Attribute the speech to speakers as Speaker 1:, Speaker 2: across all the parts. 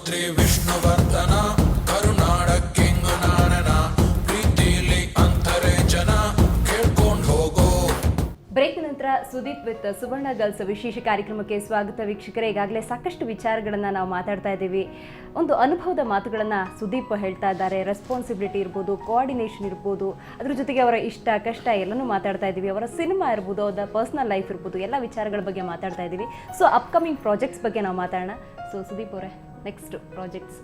Speaker 1: ಸ್ತೋತ್ರಿ ವಿಷ್ಣುವರ್ಧನ ಕರುನಾಡ king ನಾನನ ಪ್ರೀತಿಲಿ ಅಂತರೆ ಜನ ಕೇಳ್ಕೊಂಡು ಹೋಗೋ.
Speaker 2: ಬ್ರೇಕ್ ನಂತರ ಸುದೀಪ್ ವಿತ್ ಸುವರ್ಣ ಗರ್ಲ್ಸ್ ವಿಶೇಷ ಕಾರ್ಯಕ್ರಮಕ್ಕೆ ಸ್ವಾಗತ ವೀಕ್ಷಕರೇ. ಈಗಾಗಲೇ ಸಾಕಷ್ಟು ವಿಚಾರಗಳನ್ನು ನಾವು ಮಾತಾಡ್ತಾ ಇದ್ದೀವಿ. ಒಂದು ಅನುಭವದ ಮಾತುಗಳನ್ನು ಸುದೀಪ್ ಹೇಳ್ತಾ ಇದ್ದಾರೆ. ರೆಸ್ಪಾನ್ಸಿಬಿಲಿಟಿ ಇರ್ಬೋದು, ಕೋಆರ್ಡಿನೇಷನ್ ಇರ್ಬೋದು, ಅದ್ರ ಜೊತೆಗೆ ಅವರ ಇಷ್ಟ ಕಷ್ಟ ಎಲ್ಲನೂ ಮಾತಾಡ್ತಾ ಇದ್ದೀವಿ. ಅವರ ಸಿನಿಮಾ ಇರ್ಬೋದು, ಅವರ ಪರ್ಸ್ನಲ್ ಲೈಫ್ ಇರ್ಬೋದು, ಎಲ್ಲ ವಿಚಾರಗಳ ಬಗ್ಗೆ ಮಾತಾಡ್ತಾ ಇದ್ದೀವಿ. ಸೊ ಅಪ್ಕಮಿಂಗ್ ಪ್ರಾಜೆಕ್ಟ್ಸ್ ಬಗ್ಗೆ ನಾವು ಮಾತಾಡೋಣ. ಸೊ ಸುದೀಪ್ ಅವರೇ, ನೆಕ್ಸ್ಟ್ ಪ್ರಾಜೆಕ್ಟ್ಸ್?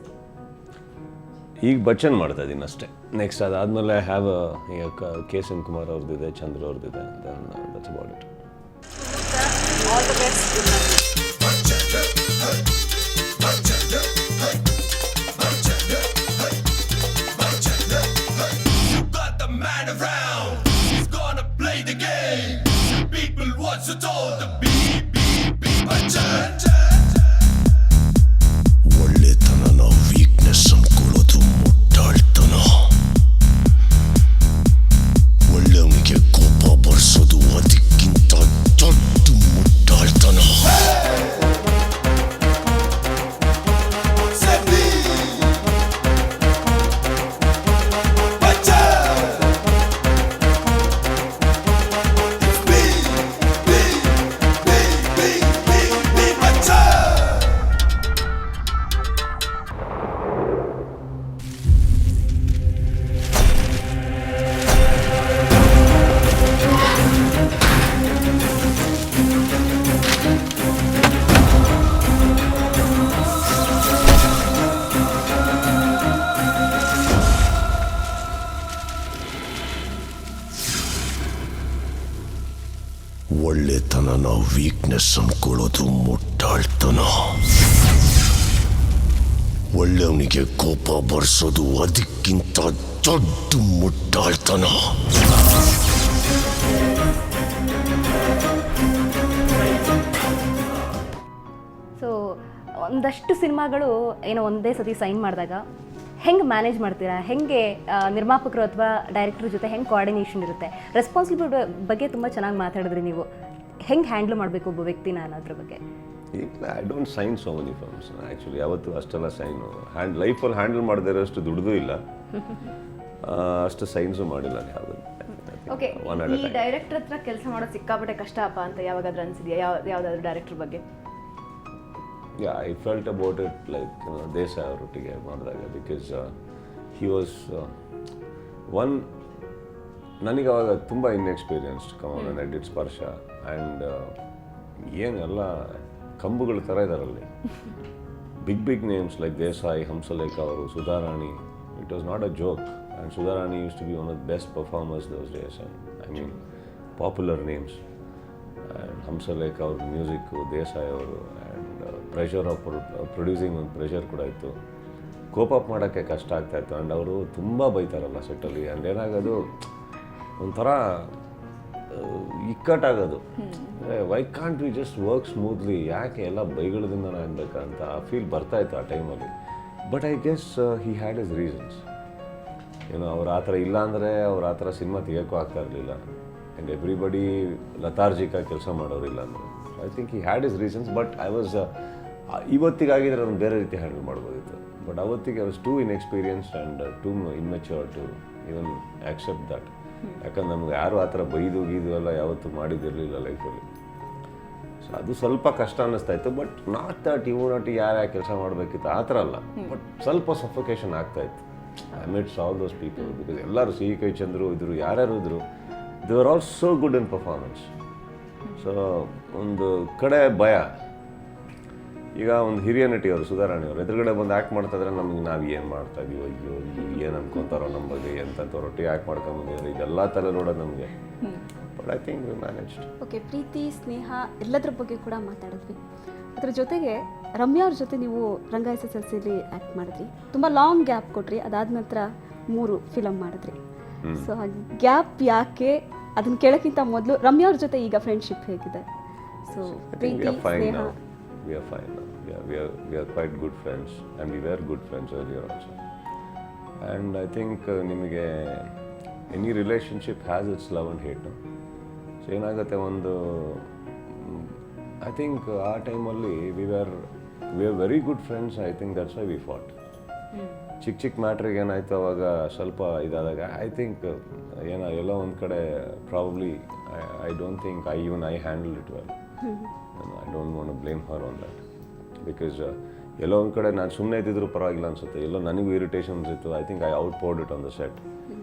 Speaker 3: ಈಗ ಬಚ್ಚನ್ ಮಾಡ್ತಾ ಇದ್ದೀನಿ ಅಷ್ಟೇ. ನೆಕ್ಸ್ಟ್ ಅದಾದಮೇಲೆ ಹ್ಯಾವ್ ಈಗ ಕೆ.ಎಸ್. ಕುಮಾರ್ ಅವ್ರದ್ದಿದೆ, ಚಂದ್ರ ಅವ್ರದ್ದಿದೆ. That's about it.
Speaker 2: All the best.
Speaker 4: ಒಳ್ಳೆತನ ವೀಕ್ನೆಸ್ ಅನ್ಕೊಳ್ಳೋದು ಮುಟ್ಟಾಳ್ತನ. ಒಳ್ಳೆಯವನಿಗೆ ಕೋಪ ಬರ್ಸೋದು ಅದಕ್ಕಿಂತ ದೊಡ್ಡ ಮುಟ್ಟಾಳ್ತನ. ಒಳ್ಳೆತನ ವೀಕ್ನೆಸ್ ಅನ್ಕೊಳ್ಳೋದು ಮುಟ್ಟಾಳ್ತನ. ಒಳ್ಳೆಯವನಿಗೆ ಕೋಪ ಬರ್ಸೋದು ಅದಕ್ಕಿಂತ ದೊಡ್ಡ ಮುಟ್ಟಾಳ್ತನ.
Speaker 2: ಸೊ ಒಂದಷ್ಟು ಸಿನಿಮಾಗಳು ಏನೋ ಒಂದೇ ಸತಿ ಸೈನ್ ಮಾಡಿದಾಗ ಹೆಂಗೆ ಮ್ಯಾನೇಜ್ ಮಾಡ್ತೀರಾ? ಹೆಂಗೆ ನಿರ್ಮಾಪಕರು ಅಥವಾ ಡೈರೆಕ್ಟರ್ ಜೊತೆ ಹೆಂಗೆ ಕೋಆರ್ಡಿನೇಷನ್ ಇರುತ್ತೆ? ರೆಸ್ಪಾನ್ಸಿಬಿಲಿಟಿ ಬಗ್ಗೆ ತುಂಬ ಚೆನ್ನಾಗಿ ಮಾತಾಡಿದ್ರಿ ನೀವು. ಹೆಂಗೆ ಹ್ಯಾಂಡ್ಲ್ ಮಾಡಬೇಕು ಒಬ್ಬ ವ್ಯಕ್ತಿನ ಅನ್ನೋದ್ರ ಬಗ್ಗೆ?
Speaker 3: ಇಲ್ಲ, I don't sign so many films actually. ಯಾವತ್ತೂ ಅಷ್ಟೆಲ್ಲ ಸೈನು ಲೈಫಲ್ಲಿ ಹ್ಯಾಂಡಲ್ ಮಾಡದೇ ಇರೋಷ್ಟು ದುಡ್ದೂ ಇಲ್ಲ, ಅಷ್ಟು ಸೈನ್ಸು ಮಾಡಿಲ್ಲ ಯಾವುದು.
Speaker 2: ಓಕೆ, ಈ ಡೈರೆಕ್ಟರ್ ಹತ್ರ ಕೆಲಸ ಮಾಡೋದು ಸಿಕ್ಕಾಪಟ್ಟೆ ಕಷ್ಟ ಅಪ್ಪ ಅಂತ ಯಾವಾಗಾದ್ರೂ ಅನ್ಸಿದೆಯಾ? ಯಾವುದಾದ್ರೂ ಡೈರೆಕ್ಟರ್ ಬಗ್ಗೆ?
Speaker 3: Yeah, I felt about it like Desai ಅವರೊಟ್ಟಿಗೆ ಮಾಡಿದಾಗ. ಬಿಕಾಸ್ ಹಿ ವಾಸ್ ಒನ್, ನನಗೆ ಅವಾಗ ತುಂಬ inexperienced come on I did Sparsha. And ಏನೆಲ್ಲ ಕಂಬುಗಳ ಥರ ಇದ್ದಾರಲ್ಲಿ. Big names like Desai, Hamsalekha ಅವರು, Sudharani. It was not a joke. And Sudharani used to be one of the best performers those days. And I mean popular names. And Hamsalekha ಅವ್ರ music, Desai ಅವರು. And pressure of producing ಒಂದು pressure ಕೂಡ ಇತ್ತು. Cope up ಮಾಡೋಕ್ಕೆ ಕಷ್ಟ ಆಗ್ತಾಯಿತ್ತು. And ಅವರು ತುಂಬ ಬೈತಾರಲ್ಲ ಸೆಟ್ಟಲ್ಲಿ. ಆ್ಯಂಡ್ ಏನಾಗೋದು ಒಂಥರ ಇಕ್ಕಟ್ಟಾಗೋದು. Why can't we just work smoothly? ಯಾಕೆ ಎಲ್ಲ ಬೈಗಳದಿಂದ ಅನ್ಬೇಕಂತ ಫೀಲ್ ಬರ್ತಾಯಿತ್ತು ಆ ಟೈಮಲ್ಲಿ. But I guess he had his reasons. ಏನೋ ಅವ್ರು ಆ ಥರ ಇಲ್ಲ ಅಂದರೆ ಅವ್ರು ಆ ಥರ ಸಿನಿಮಾ ತೆಗಿಯೋಕ್ಕೂ ಆಗ್ತಾ ಇರಲಿಲ್ಲ. ಆ್ಯಂಡ್ ಎವ್ರಿಬಡಿ ಲತಾರ್ಜಿಕಾಗಿ ಕೆಲಸ ಮಾಡೋರಿಲ್ಲ ಅಂದರೆ I think he had his reasons. But I was ಇವತ್ತಿಗಾಗಿದ್ರೆ ಅದನ್ನು ಬೇರೆ ರೀತಿ ಹ್ಯಾಂಡಲ್ ಮಾಡ್ಬೋದಿತ್ತು. ಬಟ್ ಅವತ್ತಿಗೆ I was too inexperienced and too immature to even accept that. ಯಾಕಂದ್ರೆ ನಮ್ಗೆ ಯಾರು ಆ ಥರ ಬೈದು ಗೀದು ಎಲ್ಲ ಯಾವತ್ತೂ ಮಾಡಿದಿರಲಿಲ್ಲ ಲೈಫಲ್ಲಿ. ಸೊ ಅದು ಸ್ವಲ್ಪ ಕಷ್ಟ ಅನ್ನಿಸ್ತಾ ಇತ್ತು. ಬಟ್ ನಾಟ್ ದಟ್ ಇವನೊಟ್ಟಿಗೆ ಯಾರು ಕೆಲಸ ಮಾಡಬೇಕಿತ್ತು ಆ ಥರ ಅಲ್ಲ. ಬಟ್ ಸ್ವಲ್ಪ ಸಫೋಕೇಶನ್ ಆಗ್ತಾಯಿತ್ತು amidst all those people. Because ಎಲ್ಲರೂ ಸಿ ಕೈ ಚಂದ್ರು ಇದ್ರು, ಯಾರ್ಯಾರು ಇದ್ರು, they are all so good in performance. So ಒಂದು ಕಡೆ ಭಯ. ಈಗ ಒಂದು ಹಿರಿಯ ನಟಿ ಅವರು, ಸುಧಾರಾಣಿ ಅವರು ಎದುರುಗಡೆ ಬಂದು ಆ್ಯಕ್ಟ್ ಮಾಡ್ತಾಯಿದ್ರೆ ನಮಗೆ ನಾವು ಏನು ಮಾಡ್ತಾ ಇದೀವೋ, ಅಯ್ಯೋ ಏನು ಅನ್ಕೊತಾರೋ ನಮ್ಮ ಬಗ್ಗೆ ಎಂಥವ್ರೊಟ್ಟಿಗೆ ಆ್ಯಕ್ಟ್ ಮಾಡ್ಕೊಂಬಂದಿದ್ದಾರೆ, ಇದೆಲ್ಲ ತಲೆ ನೋಡೋದು ನಮಗೆ. But I think we managed.
Speaker 5: Okay, ಪ್ರೀತಿ, ಸ್ನೇಹ ಎಲ್ಲದ್ರ ಬಗ್ಗೆ ಕೂಡ ಮಾತಾಡಿದ್ವಿ. ಅದ್ರ ಜೊತೆಗೆ ರಮ್ಯಾ ಅವ್ರ ಜೊತೆ ನೀವು ರಂಗ SSLCಲಿ ಆ್ಯಕ್ಟ್ ಮಾಡಿದ್ರಿ. ತುಂಬ ಲಾಂಗ್ ಗ್ಯಾಪ್ ಕೊಟ್ರಿ. ಅದಾದ ನಂತರ 3 ಫಿಲಮ್ ಮಾಡಿದ್ರಿ. ಸೊ ಆ ಗ್ಯಾಪ್ ಯಾಕೆ? ಅದನ್ನ ಕೇಳೋಕ್ಕಿಂತ ಮೊದಲು ರಮ್ಯಾ ಅವ್ರ ಜೊತೆ ಈಗ ಫ್ರೆಂಡ್ಶಿಪ್ ಹೇಗಿದೆ? ಸೊ ಪ್ರೀತಿ, ಸ್ನೇಹ.
Speaker 3: We are fine now. We are quite good friends, and we were good friends earlier also. And I think ನಿಮಗೆ any relationship has its love and hate. No? So ಏನಾಗುತ್ತೆ ಒಂದು, ಐ ಥಿಂಕ್ ಆ ಟೈಮಲ್ಲಿ we are we are very good friends. I think that's why we fought. ಚಿಕ್ಕ ಚಿಕ್ಕ ಮ್ಯಾಟ್ರಿಗೆ ಏನಾಯ್ತು ಅವಾಗ ಸ್ವಲ್ಪ ಇದಾದಾಗ ಐ ಥಿಂಕ್ ಏನೋ ಎಲ್ಲೋ ಒಂದು ಕಡೆ probably I don't think I handle it well. I don't want to blame her on that. Because ಎಲ್ಲೋ ಒಂದು ಕಡೆ ನಾನು ಸುಮ್ಮನೆ ಇದ್ದಿದ್ರು ಪರವಾಗಿಲ್ಲ ಅನಿಸುತ್ತೆ, ಎಲ್ಲೋ ನನಗೂ ಇರಿಟೇಷನ್ಸ್ ಇತ್ತು. I think I out poured it on the set.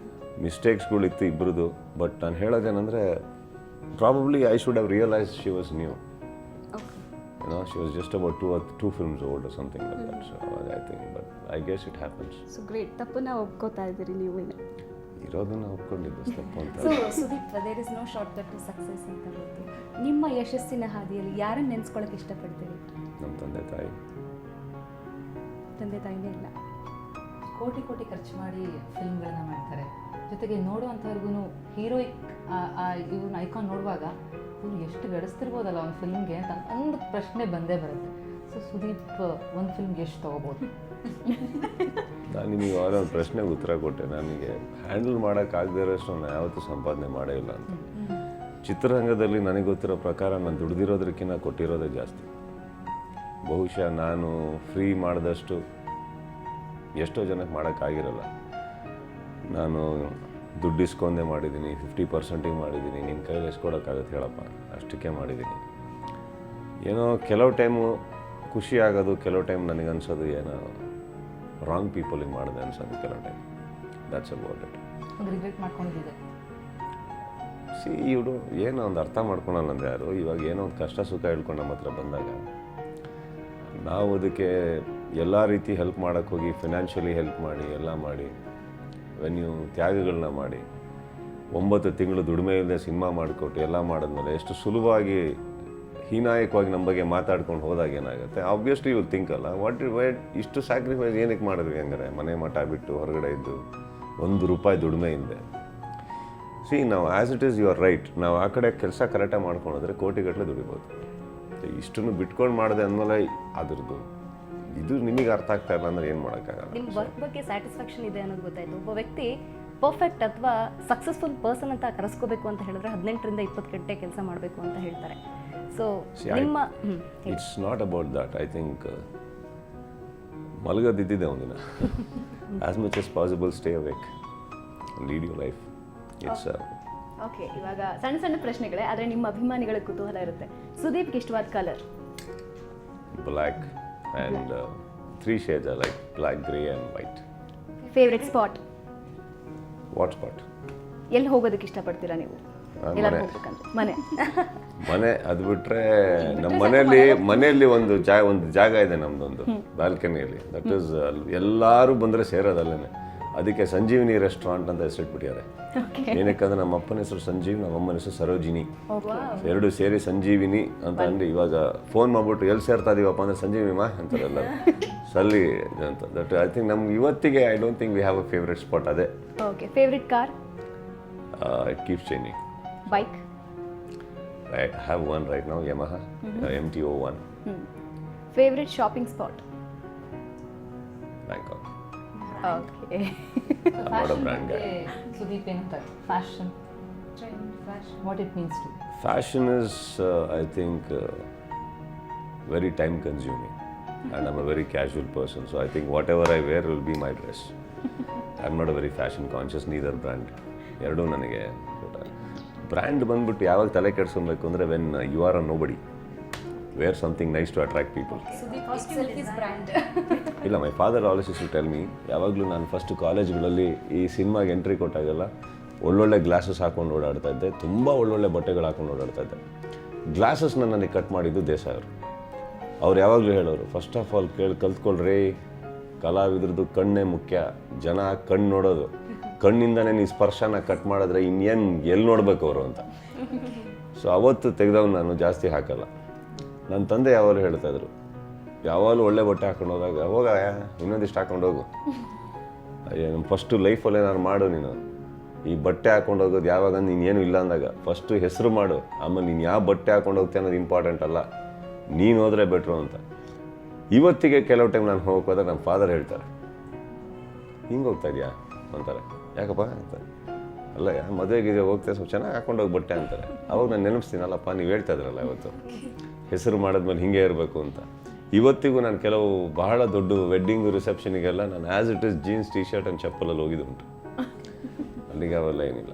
Speaker 3: ಮಿಸ್ಟೇಕ್ಸ್ಗಳಿತ್ತು ಇಬ್ಬರದು. ಬಟ್ ನಾನು ಹೇಳೋದೇನೆಂದರೆ probably I should have realise she was new. She was just about two films old or something like that. So I think, but I guess it happens.
Speaker 5: So great. ತಪ್ಪನ್ನ ಒಪ್ಕೋತಾ ಇದ್ದೀರಿ ನೀವು.
Speaker 3: ಇರೋದನ್ನ ಒಪ್ಕೊಂಡಿದ್ದು ತಪ್ಪು ಅಂತ.
Speaker 2: So Sudeep, there is no short cut to success ಅಂತ ಗೊತ್ತು. ನಿಮ್ಮ ಯಶಸ್ಸಿನ ಹಾದಿಯಲ್ಲಿ ಯಾರನ್ನು ನೆನೆಸ್ಕೊಳ್ಳೋಕೆ ಇಷ್ಟಪಡ್ತೀರಿ?
Speaker 3: ನಮ್ಮ ತಂದೆ ತಾಯಿ.
Speaker 2: ತಂದೆ ತಾಯಿನೇ ಇಲ್ಲ.
Speaker 6: ಕೋಟಿ ಕೋಟಿ ಖರ್ಚು ಮಾಡಿ ಫಿಲ್ಮ್ಗಳನ್ನ ಮಾಡ್ತಾರೆ. ಜೊತೆಗೆ ನೋಡುವಂಥವ್ರಿಗೂ ಹೀರೋಯಿಕ್ ಇವ್ರನ್ನ ಐಕಾನ್ ನೋಡುವಾಗ ಇವ್ರು ಎಷ್ಟು ಬೆಳೆಸ್ತಿರ್ಬೋದಲ್ಲ ಒಂದು ಫಿಲ್ಮ್ಗೆ ಅಂತ ಒಂದು ಪ್ರಶ್ನೆ ಬಂದೇ ಬರುತ್ತೆ. ಸೊ ಸುದೀಪ್ ಒಂದು ಫಿಲ್ಮ್ಗೆ ಎಷ್ಟು ತೊಗೋಬೋದು?
Speaker 3: ನಾನು ನಿಮಗೆ ಯಾವಾಗ ಒಂದು ಪ್ರಶ್ನೆಗೆ ಉತ್ತರ ಕೊಟ್ಟೆ. ನನಗೆ ಹ್ಯಾಂಡಲ್ ಮಾಡೋಕ್ಕಾಗದೇ ಇರೋಷ್ಟು ನಾನು ಯಾವತ್ತೂ ಸಂಪಾದನೆ ಮಾಡೇ ಇಲ್ಲ ಅಂತ. ಚಿತ್ರರಂಗದಲ್ಲಿ ನನಗೆ ಗೊತ್ತಿರೋ ಪ್ರಕಾರ ನಾನು ದುಡ್ದಿರೋದಕ್ಕಿಂತ ಕೊಟ್ಟಿರೋದೇ ಜಾಸ್ತಿ. ಬಹುಶಃ ನಾನು ಫ್ರೀ ಮಾಡಿದಷ್ಟು ಎಷ್ಟೋ ಜನಕ್ಕೆ ಮಾಡೋಕ್ಕಾಗಿರಲ್ಲ. ನಾನು ದುಡ್ಡು ಇಸ್ಕೊಂಡೇ ಮಾಡಿದ್ದೀನಿ, 50% ಮಾಡಿದ್ದೀನಿ. ನಿನ್ನ ಕೈಲಿ ಎಷ್ಟು ಕೊಡೋಕ್ಕಾಗತ್ತೆ ಹೇಳಪ್ಪ, ಅಷ್ಟಕ್ಕೆ ಮಾಡಿದ್ದೀನಿ. ಏನೋ ಕೆಲವು ಟೈಮು ಖುಷಿ ಆಗೋದು, ಕೆಲವು ಟೈಮ್ ನನಗೆ ಅನ್ಸೋದು ಏನೋ ರಾಂಗ್ ಪೀಪಲಿಗೆ ಮಾಡಿದೆ ಅನ್ಸೋದು ಕೆಲವು ಟೈಮ್. That's about it.
Speaker 6: ಒಂದು ರಿಗ್ರೆಟ್ ಮಾಡ್ಕೊಂಡಿದ್ದೆ.
Speaker 3: ಇವರು ಏನೋ ಒಂದು ಅರ್ಥ ಮಾಡ್ಕೊಳಲ್ಲ ಅಂದ್ರೆ ಯಾರು. ಇವಾಗ ಏನೋ ಒಂದು ಕಷ್ಟ ಸುಖ ಹೇಳ್ಕೊಂಡು ನಮ್ಮ ಹತ್ರ ಬಂದಾಗ ನಾವು ಅದಕ್ಕೆ ಎಲ್ಲ ರೀತಿ ಹೆಲ್ಪ್ ಮಾಡೋಕ್ಕೆ ಹೋಗಿ ಫಿನಾನ್ಷಿಯಲಿ ಹೆಲ್ಪ್ ಮಾಡಿ ಎಲ್ಲ ಮಾಡಿ ನೀವು ತ್ಯಾಗಗಳನ್ನ ಮಾಡಿ 9 ತಿಂಗಳು ದುಡಿಮೆ ಇಲ್ಲದೆ ಸಿನಿಮಾ ಮಾಡಿಕೊಟ್ಟು ಎಲ್ಲ ಮಾಡಿದ್ಮೇಲೆ ಎಷ್ಟು ಸುಲಭವಾಗಿ ಹೀನಾಯಕವಾಗಿ ನಮ್ಮ ಬಗ್ಗೆ ಮಾತಾಡ್ಕೊಂಡು ಹೋದಾಗ ಏನಾಗುತ್ತೆ, ಆಬ್ವಿಯಸ್ಲಿ ಇವ್ರು ಥಿಂಕಲ್ಲ ಇಷ್ಟು ಸ್ಯಾಕ್ರಿಫೈಸ್ ಏನಕ್ಕೆ ಮಾಡಿದ್ವಿ ಹಂಗಾರೆ, ಮನೆ ಮಠ ಬಿಟ್ಟು ಹೊರಗಡೆ ಇದ್ದು ₹1 ದುಡಿಮೆ ಇಲ್ಲದೆ. ನಾವು as it is you are right. ನಾವು ಆ ಕಡೆ ಕೆಲಸ ಕರೆಕ್ಟಾಗಿ ಮಾಡ್ಕೊಂಡ್ರೆ ಕೋಟಿಗಟ್ಟಲೆ ದುಡಿಬೋದು. ಇಷ್ಟನ್ನು ಬಿಟ್ಕೊಂಡು ಮಾಡಿದೆ ಅಂದಮೇಲೆ ಅದ್ರದ್ದು ಇದು ನಿಮಗೆ ಅರ್ಥ ಆಗ್ತಾ ಇಲ್ಲ ಅಂದ್ರೆ ಏನು ಮಾಡೋಕ್ಕಾಗಲ್ಲ.
Speaker 2: ನಿಮ್ಮ ವರ್ಕ್ ಬಗ್ಗೆ ಸ್ಯಾಟಿಸ್ಫ್ಯಾಕ್ಷನ್ ಇದೆ ಅನ್ನೋದು ಗೊತ್ತಾಯಿತು. ಒಬ್ಬ ವ್ಯಕ್ತಿ ಪರ್ಫೆಕ್ಟ್ ಅಥವಾ ಸಕ್ಸಸ್ಫುಲ್ ಪರ್ಸನ್ ಅಂತ ಕರೆಸ್ಕೋಬೇಕು ಅಂತ ಹೇಳಿದ್ರೆ 18ರಿಂದ 20 ಗಂಟೆ ಕೆಲಸ ಮಾಡಬೇಕು ಅಂತ ಹೇಳ್ತಾರೆ. ಸೊ ನಿಮ್ಮ
Speaker 3: it's not about that. I think ಮಲಗೋದಿದ್ದಿದೆ ಒಂದಿನ. As much as possible stay awake, lead your life. It's
Speaker 5: okay. ಇವಾಗ ಸಣ್ಣ ಸಣ್ಣ ಪ್ರಶ್ನೆಗಳೇ, ಆದರೆ ನಿಮ್ಮ ಅಭಿಮಾನಿಗಳ ಕುತೂಹಲ ಇರುತ್ತೆ. ಸುದೀಪ್ಗೆ ಇಷ್ಟವಾದ colour?
Speaker 3: Black and 3 shades are like black, grey and white.
Speaker 5: Favourite spot?
Speaker 3: What spot?
Speaker 5: ಎಲ್ಲಿ ಹೋಗೋದಕ್ಕೆ ಇಷ್ಟಪಡ್ತೀರಾ ನೀವು? ಎಲ್ಲರೂ ಹೋಗ್ಬೇಕಂದ್ರೆ
Speaker 3: ಮನೆ. ಅದು ಬಿಟ್ರೆ ನಮ್ಮ ಮನೆಯಲ್ಲಿ ಒಂದು ಜಾಗ ಇದೆ ನಮ್ದೊಂದು ಬಾಲ್ಕನಿಯಲ್ಲಿ. ದಟ್ ಈಸ್ ಎಲ್ಲರೂ ಬಂದರೆ ಸೇರೋದಲ್ಲೇನೆ. ಅದಕ್ಕೆ ಸಂಜೀವಿನಿ ರೆಸ್ಟೋರೆಂಟ್ ಅಂತ ಹೆಸರಿಟ್ಬಿಟ್ಟಿದ್ದಾರೆ. ಏನಕ್ಕಂದ್ರೆ ನಮ್ಮ ಅಪ್ಪನ ಹೆಸರು ಸಂಜೀವ್, ನಮ್ಮ ಅಮ್ಮನ ಹೆಸರು ಸರೋಜಿನಿ. ಎರಡು ಸೇರಿ ಸಂಜೀವಿನಿ ಅಂತ ಅಂದು ಇವಾಗ ಫೋನ್ ಮಾಡ್ಬಿಟ್ಟು ಎಲ್ಲಿ ಸೇರ್ತಾ ಇದೀವಪ್ಪ ಅಂದ್ರೆ ಸಂಜೀವಿನಿ ಮಾ ಅಂತಾರಲ್ಲ ಸಲ್ಲಿ ಅಂತ. ದಟ್ ಐ ಥಿಂಕ್ ನಮ್ಗೆ ಇವತ್ತಿಗೆ I don't think we have a favourite spot ಅದೇ.
Speaker 5: Okay. Favourite car?
Speaker 3: It keeps changing.
Speaker 5: Bike?
Speaker 3: I have one right now, Yamaha MT-01.
Speaker 5: Favourite shopping spot?
Speaker 3: Bangkok.
Speaker 5: Okay.
Speaker 3: I'm not a brand guy.
Speaker 6: Sudeep ಏನಂತಾರೆ fashion, what it means to?
Speaker 3: Fashion is, I think, very time consuming, and I'm a very casual person. So I think whatever I wear will be my dress. I'm not a very fashion conscious, neither brand. ಎರಡೂ ನನಗೆ brand ಬಂದ್ಬಿಟ್ಟು ಯಾವಾಗ ತಲೆ ಕೆಡಿಸ್ಕೊಬೇಕು ಅಂದರೆ when you are a nobody, where something nice to attract people. ಇಲ್ಲ, my father always use to tell me. ಯಾವಾಗಲೂ ನಾನು ಫಸ್ಟ್ ಕಾಲೇಜ್ಗಳಲ್ಲಿ ಈ ಸಿನಿಮಾಗೆ ಎಂಟ್ರಿ ಕೊಟ್ಟಾಗೆಲ್ಲ ಒಳ್ಳೊಳ್ಳೆ ಗ್ಲಾಸಸ್ ಹಾಕೊಂಡು ಓಡಾಡ್ತಾ ಇದ್ದೆ, ತುಂಬ ಒಳ್ಳೊಳ್ಳೆ ಬಟ್ಟೆಗಳು ಹಾಕೊಂಡು ಓಡಾಡ್ತಾ ಇದ್ದೆ. ಗ್ಲಾಸಸ್ನ ನನಗೆ ಕಟ್ ಮಾಡಿದ್ದು ದೇಸಾಯಿ ಅವರು. ಅವ್ರು ಯಾವಾಗಲೂ ಹೇಳೋರು, ಫಸ್ಟ್ ಆಫ್ ಆಲ್ ಕಲ್ತ್ಕೊಳ್ರಿ, ಕಲಾವಿದ್ರದ್ದು ಕಣ್ಣೇ ಮುಖ್ಯ. ಜನ ಕಣ್ಣು ನೋಡೋದು, ಕಣ್ಣಿಂದನೇ ನೀವು ಸ್ಪರ್ಶನ ಕಟ್ ಮಾಡಿದ್ರೆ ಇನ್ನೇನು ಎಲ್ಲಿ ನೋಡ್ಬೇಕು ಅವರು ಅಂತ. ಸೊ ಅವತ್ತು ತೆಗೆದವ್ ನಾನು ಜಾಸ್ತಿ ಹಾಕಲ್ಲ. ನನ್ನ ತಂದೆ ಯಾವಾಗಲೂ ಹೇಳ್ತಾಯಿದ್ರು, ಯಾವಾಗಲೂ ಒಳ್ಳೆ ಬಟ್ಟೆ ಹಾಕೊಂಡು ಹೋದಾಗ ಹೋಗ ಇನ್ನೊಂದಿಷ್ಟು ಹಾಕೊಂಡು ಹೋಗು, ನಮ್ಮ ಫಸ್ಟು ಲೈಫಲ್ಲೇ ನಾನು ಮಾಡು, ನೀನು ಈ ಬಟ್ಟೆ ಹಾಕೊಂಡು ಹೋಗೋದು ಯಾವಾಗ ನೀನೇನು ಇಲ್ಲ ಅಂದಾಗ ಫಸ್ಟು ಹೆಸರು ಮಾಡು, ಆಮೇಲೆ ನೀನು ಯಾವ ಬಟ್ಟೆ ಹಾಕೊಂಡು ಹೋಗ್ತೀಯ ಅನ್ನೋದು ಇಂಪಾರ್ಟೆಂಟ್ ಅಲ್ಲ, ನೀನು ಹೋದರೆ ಬೆಟ್ರು ಅಂತ. ಇವತ್ತಿಗೆ ಕೆಲವು ಟೈಮ್ ನಾನು ಹೋಗೋದಾಗ ನಮ್ಮ ಫಾದರ್ ಹೇಳ್ತಾರೆ, ಹಿಂಗೆ ಹೋಗ್ತಾ ಇದೆಯಾ ಅಂತಾರೆ. ಯಾಕಪ್ಪ ಅಂತಾರೆ. ಅಲ್ಲ, ಮದುವೆಗೆ ಹೋಗ್ತಾ ಸ್ವಲ್ಪ ಚೆನ್ನಾಗಿ ಹಾಕೊಂಡು ಹೋಗಿ ಬಟ್ಟೆ ಅಂತಾರೆ. ಅವಾಗ ನಾನು ನೆನಪಿಸ್ತೀನಲ್ಲಪ್ಪ, ನೀವು ಹೇಳ್ತಾ ಇದ್ರಲ್ಲ ಇವತ್ತು ಹೆಸರು ಮಾಡಿದ್ಮೇಲೆ ಹಿಂಗೆ ಇರಬೇಕು ಅಂತ. ಇವತ್ತಿಗೂ ನಾನು ಕೆಲವು ಬಹಳ ದೊಡ್ಡ ವೆಡ್ಡಿಂಗ್ ರಿಸೆಪ್ಷನಿಗೆಲ್ಲ ನಾನು as it is jeans T shirt and ಚಪ್ಪಲಲ್ಲಿ ಹೋಗಿದ್ದು ಉಂಟು. ಅಲ್ಲಿಗೆ ಅವೆಲ್ಲ ಏನಿಲ್ಲ.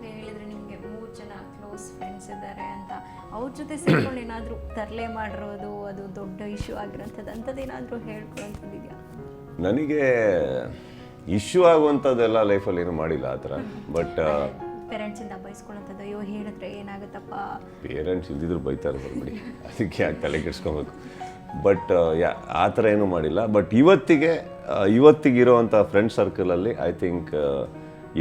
Speaker 7: ನೀವು ಹೇಳಿದ್ರೆ ನಿಮಗೆ 3 ಜನ ಕ್ಲೋಸ್ ಫ್ರೆಂಡ್ಸ್ ಇದ್ದಾರೆ ಅಂತ, ಅವ್ರ ಜೊತೆ ಸೇರ್ಕೊಂಡು ಏನಾದರೂ ತರಲೆ ಮಾಡಿರೋದು, ಅದು ದೊಡ್ಡ ಇಶ್ಯೂ ಆಗಿರೋಂಥದ್ದು ಅಂಥದ್ದೇನಾದರೂ ಹೇಳ್ಕೊಳಂಥದ್ದಿದೆಯಾ?
Speaker 3: ನನಗೆ ಇಶ್ಯೂ ಆಗುವಂಥದ್ದೆಲ್ಲ ಲೈಫಲ್ಲಿ ಏನು ಮಾಡಿಲ್ಲ ಆ ಥರ. ಬಟ್
Speaker 7: ಪೇರೆಂಟ್ಸಿಂದ ಬಯಸ್ಕೊಳ್ಳೋಂಥದ್ದು, ಅಯ್ಯೋ ಹೇಳಿದ್ರೆ ಏನಾಗುತ್ತಪ್ಪ?
Speaker 3: ಪೇರೆಂಟ್ಸ್ ಇಲ್ದಿದ್ರು ಬೈತಾರೆ ಬರ್ಬಿಡಿ, ಅದಕ್ಕೆ ಯಾಕೆ ತಲೆ ಕೆಡಿಸ್ಕೊಬೇಕು. ಬಟ್ ಆ ಥರ ಏನೂ ಮಾಡಿಲ್ಲ. ಬಟ್ ಇವತ್ತಿಗಿರೋವಂಥ ಫ್ರೆಂಡ್ ಸರ್ಕಲಲ್ಲಿ ಐ ಥಿಂಕ್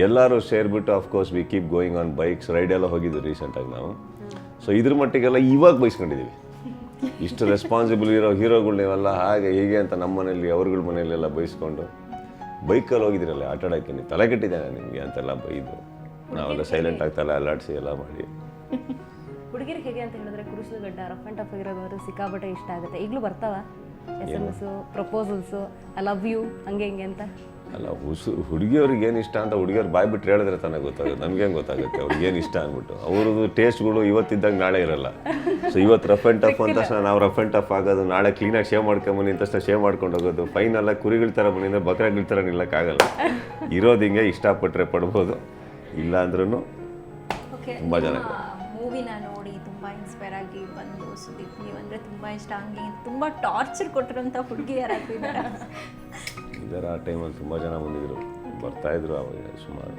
Speaker 3: ಎಲ್ಲರೂ ಸೇರಿಬಿಟ್ಟು of course we keep going on bikes, ride ಎಲ್ಲ ಹೋಗಿದ್ವಿ ರೀಸೆಂಟಾಗಿ ನಾವು. ಸೊ ಇದ್ರ ಮಟ್ಟಿಗೆಲ್ಲ ಇವಾಗ ಬೈಸ್ಕೊಂಡಿದ್ದೀವಿ. ಇಷ್ಟು ರೆಸ್ಪಾನ್ಸಿಬಲ್ ಇರೋ ಹೀರೋಗಳನ್ನೆಲ್ಲ ಹಾಗೆ ಹೀಗೆ ಅಂತ ನಮ್ಮ ಮನೇಲಿ ಅವ್ರಗಳ ಮನೆಯಲ್ಲೆಲ್ಲ ಬೈಸ್ಕೊಂಡು ಬೈಕಲ್ಲಿ ಹೋಗಿದ್ದೀರಲ್ಲ ಆಟ ಆಡೋಕ್ಕೆ, ನೀವು ತಲೆ ಕೆಟ್ಟಿದ್ದೇನೆ ನಿಮಗೆ ಅಂತೆಲ್ಲ ಬೈದು ನಾವೆಲ್ಲ ಸೈಲೆಂಟ್ ಆಗ್ತಲ್ಲ ಅಲ್ಲಾಡಿಸಿ ಎಲ್ಲ ಮಾಡಿ.
Speaker 2: ಹುಡುಗಿರಿಗೆ ಹೇಗೆ ಅಂತ ಹೇಳಿದ್ರೆ ಕುರುಸಲು ಗಡ್ಡ ರಫ್ ಆ್ಯಂಡ್ ಟಫ್ ಆಗಿರೋದು ಸಿಕ್ಕಾಪಟ್ಟೆ ಇಷ್ಟ ಆಗುತ್ತೆ. ಈಗಲೂ ಬರ್ತಾವ SMS proposals, I love you ಹಂಗೆ ಹಿಂಗೆ ಅಂತ?
Speaker 3: ಅಲ್ಲ, ಹುಡುಗಿಯವ್ರಿಗೆ ಏನು ಇಷ್ಟ ಅಂತ ಹುಡುಗಿಯವ್ರು ಬಾಯ್ ಬಿಟ್ಟು ಹೇಳಿದ್ರೆ ತಾನೇ ಗೊತ್ತಾಗುತ್ತೆ. ನಮ್ಗೇನು ಗೊತ್ತಾಗುತ್ತೆ ಅವ್ರಿಗೆ ಏನು ಇಷ್ಟ ಅಂದ್ಬಿಟ್ಟು? ಅವ್ರದ್ದು ಟೇಸ್ಟ್ಗಳು ಇವತ್ತಿದ್ದಾಗ ನಾಳೆ ಇರಲ್ಲ. ಸೊ ಇವತ್ತು ರಫ್ ಆ್ಯಂಡ್ ಟಫ್ ಅಂತ ತಕ್ಷಣ ನಾವು ರಫ್ ಆ್ಯಂಡ್ ಟಫ್ ಆಗೋದು, ನಾಳೆ ಕ್ಲೀನಾಗಿ ಶೇವ್ ಮಾಡ್ಕೊಂಬನಿ ಅಂತ ತಕ್ಷಣ ಶೇವ್ ಮಾಡ್ಕೊಂಡು ಹೋಗೋದು, ಫೈನಲ್ಲ ಕುರಿಗಳ ಥರ ಬಂದಿದ್ರೆ ಬಕ್ರಾಗಳ ಥರ ನಿಲ್ಲಕ್ಕಾಗಲ್ಲ. ಇರೋದು ಹಿಂಗೆ, ಇಷ್ಟಪಟ್ಟರೆ ಪಡ್ಬೋದು, ಇಲ್ಲ ಅಂದ್ರೂ ತುಂಬ ಜನ.
Speaker 7: ಮೂವಿನ ನೋಡಿ ತುಂಬ ಇನ್ಸ್ಪೈರ್ ಆಗಿ ಬಂದು ಸುದೀಪ್ ನೀವಂದರೆ ತುಂಬ ಇಷ್ಟ, ಹಂಗೆ ತುಂಬ ಟಾರ್ಚರ್ ಕೊಟ್ಟಿರೋಂಥ ಹುಡುಗಿ ಯಾರಾಗ್ತಿದ್ದಾರೆ?
Speaker 3: ಇದರ ಆ ಟೈಮಲ್ಲಿ ತುಂಬ ಜನ ಬಂದಿದ್ರು, ಬರ್ತಾಯಿದ್ರು ಅವಾಗ ಸುಮಾರು.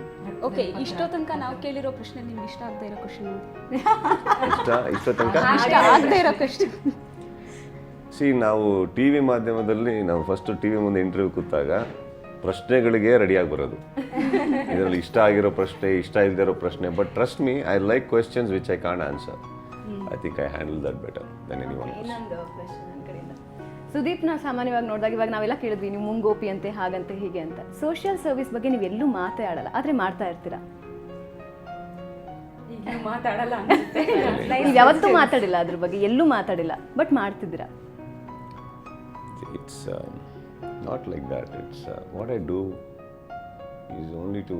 Speaker 5: ಓಕೆ, ಇಷ್ಟೋ ತನಕ ನಾವು ಕೇಳಿರೋ ಪ್ರಶ್ನೆ ನಿಮ್ಗೆ ಇಷ್ಟ ಆಗದೆ ಇರೋ ಕ್ವಶನ್?
Speaker 3: ಇಷ್ಟ ತನಕ
Speaker 5: ಇಷ್ಟ ಆಗದೆ ಇರೋ ಕ್ವಶನ್?
Speaker 3: ನಾವು ಟಿ ವಿ ಮಾಧ್ಯಮದಲ್ಲಿ ನಾವು ಫಸ್ಟ್ ಟಿ ವಿ ಮುಂದೆ ಇಂಟರ್ವ್ಯೂ ಕೂತಾಗ ಪ್ರಶ್ನೆಗಳಿಗೆ ರೆಡಿಯಾಗಿ ಬರೋದು. ಇದರಲ್ಲಿ ಇಷ್ಟ ಆಗಿರೋ ಪ್ರಶ್ನೆ, ಇಷ್ಟ ಇಲ್ಲದೆ ಇರೋ ಪ್ರಶ್ನೆ. But trust me, I like questions which I can't answer. I think I handle that better than anyone else.
Speaker 2: ಇನ್ನೊಂದು ಕ್ವೆಶ್ಚನ್ ನನ್ನ ಕಡೆಯಿಂದ. ಸುದೀಪ್ನ ಸಾಮಾನ್ಯವಾಗಿ ನೋಡಿದಾಗ ಇವಾಗ ನಾವೆಲ್ಲ ಕೇಳಿದ್ವಿ ನೀವು ಮುಂಗೋಪಿ ಅಂತೆ ಹಾಗಂತೆ ಹೀಗೆ ಅಂತ. ಸೋಷಿಯಲ್ ಸರ್ವಿಸ್ ಬಗ್ಗೆ ನೀವು ಎಲ್ಲೂ ಮಾತೇ ಆಡಲ್ಲ, ಆದರೆ ಮಾಡ್ತಾ ಇರ್ತೀರಾ.
Speaker 5: ಮಾತಾಡಲ್ಲ
Speaker 2: ನೀವು ಯಾವತ್ತೂ ಮಾತಾಡಿಲ್ಲ ಅದ್ರ ಬಗ್ಗೆ, ಎಲ್ಲೂ ಮಾತಾಡಿಲ್ಲ, ಬಟ್ ಮಾಡ್ತಿದ್ದೀರಾ.
Speaker 3: It's not like that. It's what I do is only to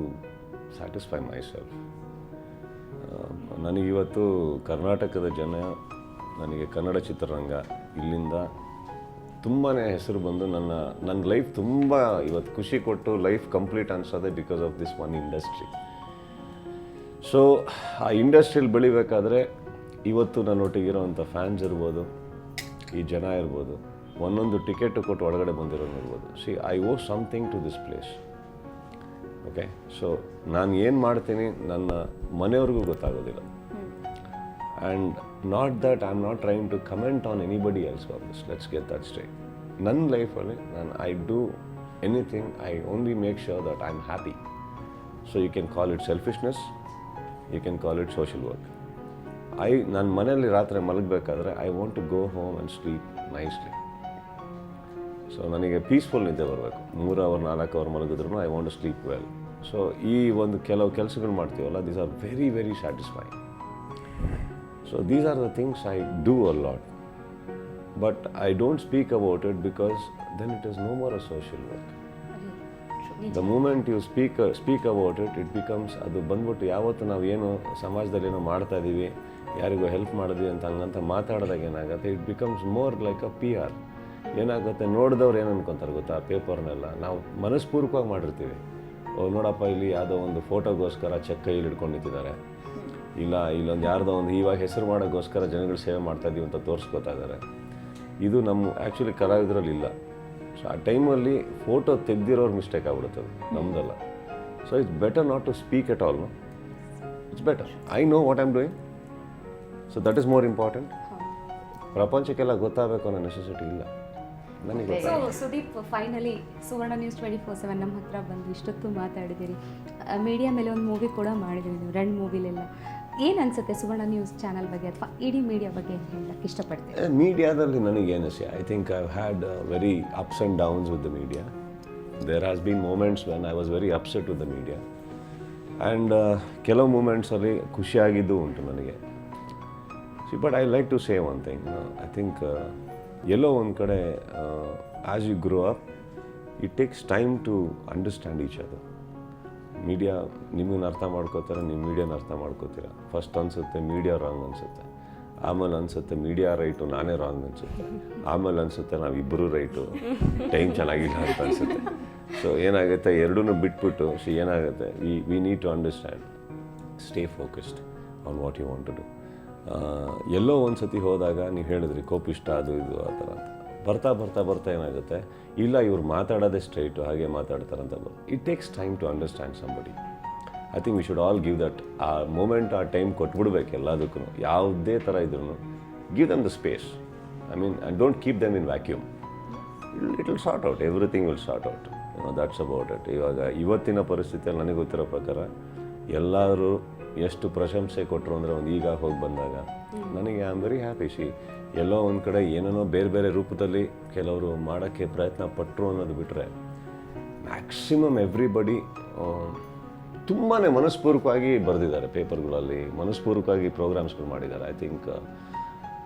Speaker 3: satisfy myself. ನನಗಿವತ್ತು ಕರ್ನಾಟಕದ ಜನ, ನನಗೆ ಕನ್ನಡ ಚಿತ್ರರಂಗ ಇಲ್ಲಿಂದ ತುಂಬಾ ಹೆಸರು ಬಂದು ನನ್ನ ಲೈಫ್ ತುಂಬ ಇವತ್ತು ಖುಷಿ ಕೊಟ್ಟು ಲೈಫ್ ಕಂಪ್ಲೀಟ್ ಅನ್ಸೋದೆ because of this one industry. So ಆ ಇಂಡಸ್ಟ್ರಿಯಲ್ಲಿ ಬೆಳಿಬೇಕಾದ್ರೆ ಇವತ್ತು ನನ್ನೊಟ್ಟಿಗಿರೋವಂಥ ಫ್ಯಾನ್ಸ್ ಇರ್ಬೋದು, ಈ ಜನ ಇರ್ಬೋದು, ಒಂದೊಂದು ಟಿಕೆಟ್ ಕೊಟ್ಟು ಒಳಗಡೆ ಬಂದಿರೋದು ಇರ್ಬೋದು. See I owe something to this place. Okay, so ನಾನು ಏನು ಮಾಡ್ತೀನಿ ನನ್ನ ಮನೆಯವ್ರಿಗೂ ಗೊತ್ತಾಗೋದಿಲ್ಲ. And not that I am not trying to comment on anybody else for this, let's get that straight. ನನ್ನ ಲೈಫಲ್ಲಿ ನಾನು I do anything, I only make sure that I am happy. So you can call it selfishness, you can call it social work. ನನ್ನ ಮನೆಯಲ್ಲಿ ರಾತ್ರಿ ಮಲಗಬೇಕಾದ್ರೆ I want to go home and sleep nicely. So ನನಗೆ peaceful ನಿದ್ದೆ ಬರಬೇಕು. 3 hour 4 hour ಮಲಗಿದ್ರು I want to sleep well. So ಈ ಒಂದು ಕೆಲವು ಕೆಲಸಗಳು ಮಾಡ್ತೀವಲ್ಲ, these are very very satisfying. So these are the things I do a lot. But I don't speak about it because then it is no more a social work. The moment you speak about it, it becomes, ಅದು ಬಂದ್ಬಿಟ್ಟು ಯಾವತ್ತು ನಾವು ಏನು ಸಮಾಜದಲ್ಲಿ ಏನೋ ಮಾಡ್ತಾ ಇದ್ದೀವಿ, ಯಾರಿಗೂ ಹೆಲ್ಪ್ ಮಾಡಿದ್ವಿ ಅಂತ ಹಂಗಂತ ಮಾತಾಡಿದಾಗ ಏನಾಗುತ್ತೆ, it becomes more like a PR. ಏನಾಗುತ್ತೆ, ನೋಡಿದವ್ರು ಏನು ಅನ್ಕೊತಾರೆ ಗೊತ್ತಾ, ಪೇಪರ್ನೆಲ್ಲ ನಾವು ಮನಸ್ಪೂರ್ವಕವಾಗಿ ಮಾಡಿರ್ತೀವಿ. ನೋಡಪ್ಪ ಇಲ್ಲಿ ಯಾವುದೋ ಒಂದು ಫೋಟೋಗೋಸ್ಕರ ಚೆಕ್ ಕೈಯಲ್ಲಿ ಹಿಡ್ಕೊಂಡು ನಿಂತಿದ್ದಾರೆ, ಇಲ್ಲ ಇಲ್ಲೊಂದು ಯಾರ್ದೋ ಒಂದು ಇವಾಗ ಹೆಸರು ಮಾಡೋಕ್ಕೋಸ್ಕರ ಜನಗಳು ಸೇವೆ ಮಾಡ್ತಾಯಿದ್ದೀವಿ ಅಂತ ತೋರಿಸ್ಕೊತಾ ಇದ್ದಾರೆ. ಇದು ನಮ್ಮ ಆ್ಯಕ್ಚುಲಿ ಕಲಾವಿದರಲ್ಲಿ ಇಲ್ಲ. ಸೊ ಆ ಟೈಮಲ್ಲಿ ಫೋಟೋ ತೆಗ್ದಿರೋರು ಮಿಸ್ಟೇಕ್ ಆಗ್ಬಿಡುತ್ತದೆ, ನಮ್ಮದಲ್ಲ. So it's better not to speak at all. It's better I know what I am doing. So that is more important. ಪ್ರಪಂಚಕ್ಕೆಲ್ಲ ಗೊತ್ತಾಗಬೇಕು ಅನ್ನೋ ನೆಸೆಸಿಟಿ ಇಲ್ಲ ನನಗೆ.
Speaker 5: So Sudeep, finally Suvarna news 24/7 ನಮ್ಮ ಹತ್ರ ಬಂದು ಇಷ್ಟೊತ್ತು ಮಾತಾಡಿದ್ದೀರಿ. ಮೀಡಿಯಾ ಮೇಲೆ ಒಂದು ಮೂವಿ ಕೂಡ ಮಾಡಿದ್ದೀರಿ ನೀವು, 2 ಮೂವಿಲೆಲ್ಲ. ಏನು ಅನಿಸುತ್ತೆ ಸುವರ್ಣ ನ್ಯೂಸ್ ಚಾನಲ್ ಬಗ್ಗೆ ಅಥವಾ ಇಡೀ ಮೀಡಿಯಾ ಬಗ್ಗೆ ಏನು ಹೇಳಕ್ಕೆ ಇಷ್ಟಪಡ್ತೀವಿ?
Speaker 3: ಮೀಡಿಯಾದಲ್ಲಿ ನನಗೇನು I think I had very ups and downs with the media. There has been moments when I was very upset with the media. And ಕೆಲವು ಮೂಮೆಂಟ್ಸಲ್ಲಿ ಖುಷಿಯಾಗಿದ್ದು ಉಂಟು ನನಗೆ. But I like to say one thing. I think ಎಲ್ಲೋ ಒಂದು ಕಡೆ as you grow up, it takes time to understand each other. Media ನಿಮ್ಮನ್ನು ಅರ್ಥ ಮಾಡ್ಕೋತಾರೆ, ನೀವು ಮೀಡಿಯಾನ ಅರ್ಥ ಮಾಡ್ಕೋತೀರ. ಫಸ್ಟ್ ಅನಿಸುತ್ತೆ ಮೀಡಿಯಾ ರಾಂಗ್ ಅನಿಸುತ್ತೆ. ಆಮೇಲೆ ಅನಿಸುತ್ತೆ ಮೀಡಿಯಾ ರೈಟು ನಾನೇ ರಾಂಗ್ ಅನಿಸುತ್ತೆ, ಆಮೇಲೆ ಅನಿಸುತ್ತೆ ನಾವಿಬ್ಬರೂ ರೈಟು, ಟೈಮ್ ಚೆನ್ನಾಗಿಲ್ಲ ಅಂತ ಅನಿಸುತ್ತೆ. ಸೊ ಏನಾಗುತ್ತೆ, ಎರಡೂ ಬಿಟ್ಬಿಟ್ಟು ಏನಾಗುತ್ತೆ, we need to understand, stay focused on what you want to do. ಎಲ್ಲೋ ಒಂದು ಸತಿ ಹೋದಾಗ ನೀವು ಹೇಳಿದ್ರಿ ಕೋಪಿಷ್ಟ ಅದು ಇದು ಆ ಥರ ಅಂತ, ಬರ್ತಾ ಬರ್ತಾ ಬರ್ತಾ ಏನಾಗುತ್ತೆ, ಇಲ್ಲ ಇವ್ರು ಮಾತಾಡೋದೇ ಸ್ಟ್ರೈಟು ಹಾಗೆ ಮಾತಾಡ್ತಾರಂತ. It takes time to understand somebody. I think we should all give that, ಆ ಮೂಮೆಂಟ್ ಆ ಟೈಮ್ ಕೊಟ್ಬಿಡ್ಬೇಕು ಎಲ್ಲದಕ್ಕೂ. ಯಾವುದೇ ಥರ ಇದ್ರೂ give them the space. I mean and don't keep them in vacuum. It will sort out, everything will sort out. That's about it. ಇವಾಗ ಇವತ್ತಿನ ಪರಿಸ್ಥಿತಿಯಲ್ಲಿ ನನಗೆ ಗೊತ್ತಿರೋ ಪ್ರಕಾರ ಎಲ್ಲರೂ ಎಷ್ಟು ಪ್ರಶಂಸೆ ಕೊಟ್ಟರು ಅಂದರೆ ಒಂದು ಈಗ ಹೋಗಿ ಬಂದಾಗ ನನಗೆ ಐ ಆಮ್ ವೆರಿ ಹ್ಯಾಪಿ. ಎಲ್ಲೋ ಒಂದು ಕಡೆ ಏನೇನೋ ಬೇರೆ ಬೇರೆ ರೂಪದಲ್ಲಿ ಕೆಲವರು ಮಾಡೋಕ್ಕೆ ಪ್ರಯತ್ನ ಪಟ್ಟರು ಅನ್ನೋದು ಬಿಟ್ಟರೆ ಮ್ಯಾಕ್ಸಿಮಮ್ ಎವ್ರಿಬಡಿ ತುಂಬಾ ಮನಸ್ಪೂರ್ವಕವಾಗಿ ಬರೆದಿದ್ದಾರೆ, ಪೇಪರ್ಗಳಲ್ಲಿ ಮನಸ್ಪೂರ್ವಕವಾಗಿ ಪ್ರೋಗ್ರಾಮ್ಸ್ಗಳು ಮಾಡಿದ್ದಾರೆ. ಐ ಥಿಂಕ್